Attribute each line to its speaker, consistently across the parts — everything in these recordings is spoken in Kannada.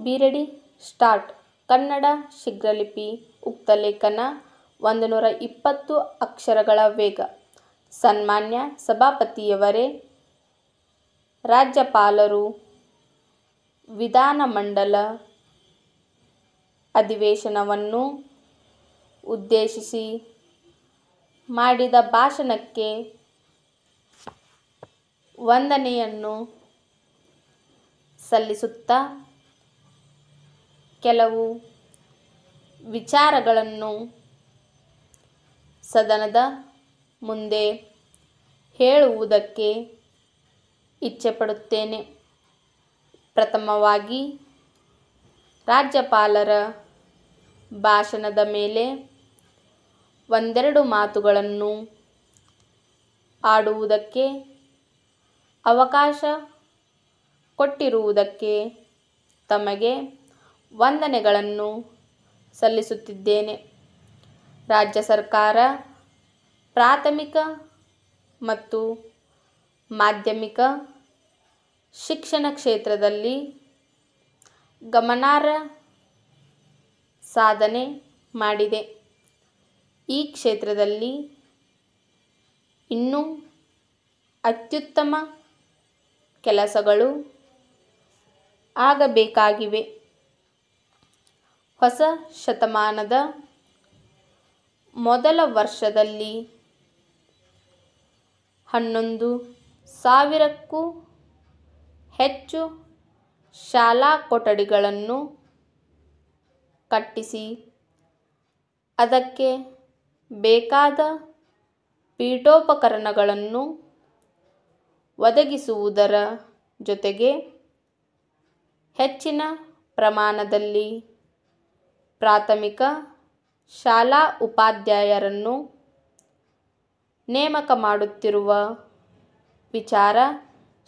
Speaker 1: B ready start. ಕನ್ನಡ ಶೀಘ್ರಲಿಪಿ ಉಕ್ತಲೇಖನ 120 ಅಕ್ಷರಗಳ ವೇಗ. ಸನ್ಮಾನ್ಯ ಸಭಾಪತಿಯವರೇ, ರಾಜ್ಯಪಾಲರು ವಿಧಾನಮಂಡಲ ಅಧಿವೇಶನವನ್ನು ಉದ್ದೇಶಿಸಿ ಮಾಡಿದ ಭಾಷಣಕ್ಕೆ ವಂದನೆಯನ್ನು ಸಲ್ಲಿಸುತ್ತಾ ಕೆಲವು ವಿಚಾರಗಳನ್ನು ಸದನದ ಮುಂದೆ ಹೇಳುವುದಕ್ಕೆ ಇಚ್ಛೆಪಡುತ್ತೇನೆ. ಪ್ರಥಮವಾಗಿ, ರಾಜ್ಯಪಾಲರ ಭಾಷಣದ ಮೇಲೆ ಒಂದೆರಡು ಮಾತುಗಳನ್ನು ಆಡುವುದಕ್ಕೆ ಅವಕಾಶ ಕೊಟ್ಟಿರುವುದಕ್ಕೆ ತಮಗೆ ವಂದನೆಗಳನ್ನು ಸಲ್ಲಿಸುತ್ತಿದ್ದೇನೆ. ರಾಜ್ಯ ಸರ್ಕಾರ ಪ್ರಾಥಮಿಕ ಮತ್ತು ಮಾಧ್ಯಮಿಕ ಶಿಕ್ಷಣ ಕ್ಷೇತ್ರದಲ್ಲಿ ಗಮನಾರ್ಹ ಸಾಧನೆ ಮಾಡಿದೆ. ಈ ಕ್ಷೇತ್ರದಲ್ಲಿ ಇನ್ನೂ ಅತ್ಯುತ್ತಮ ಕೆಲಸಗಳು ಆಗಬೇಕಾಗಿವೆ. ಹೊಸ ಶತಮಾನದ ಮೊದಲ ವರ್ಷದಲ್ಲಿ 11,000ಕ್ಕೂ ಹೆಚ್ಚು ಶಾಲಾ ಕೊಠಡಿಗಳನ್ನು ಕಟ್ಟಿಸಿ ಅದಕ್ಕೆ ಬೇಕಾದ ಪೀಠೋಪಕರಣಗಳನ್ನು ಒದಗಿಸುವುದರ ಜೊತೆಗೆ ಹೆಚ್ಚಿನ ಪ್ರಮಾಣದಲ್ಲಿ ಪ್ರಾಥಮಿಕ ಶಾಲಾ ಉಪಾಧ್ಯಾಯರನ್ನು ನೇಮಕ ಮಾಡುತ್ತಿರುವ ವಿಚಾರ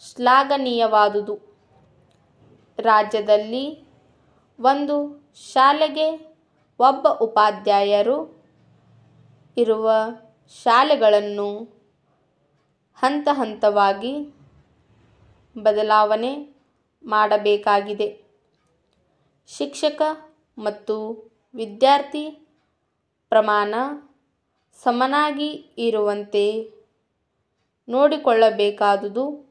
Speaker 1: ಶ್ಲಾಘನೀಯವಾದುದು. ರಾಜ್ಯದಲ್ಲಿ ಒಂದು ಶಾಲೆಗೆ ಒಬ್ಬ ಉಪಾಧ್ಯಾಯರು ಇರುವ ಶಾಲೆಗಳನ್ನು ಹಂತ-ಹಂತವಾಗಿ ಬದಲಾವಣೆ ಮಾಡಬೇಕಾಗಿದೆ. ಶಿಕ್ಷಕ ಮತ್ತು ವಿದ್ಯಾರ್ಥಿ ಪ್ರಮಾಣ ಸಮನಾಗಿ ಇರುವಂತೆ ನೋಡಿಕೊಳ್ಳಬೇಕಾದುದು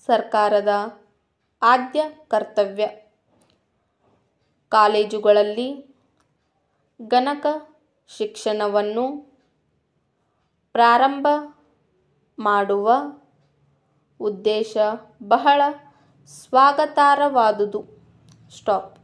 Speaker 1: ಸರ್ಕಾರದ ಆದ್ಯ ಕರ್ತವ್ಯ. ಕಾಲೇಜುಗಳಲ್ಲಿ ಗಣಕ ಶಿಕ್ಷಣವನ್ನು ಪ್ರಾರಂಭ ಮಾಡುವ ಉದ್ದೇಶ ಬಹಳ ಸ್ವಾಗತಾರ್ಹವಾದುದು. ಸ್ಟಾಪ್.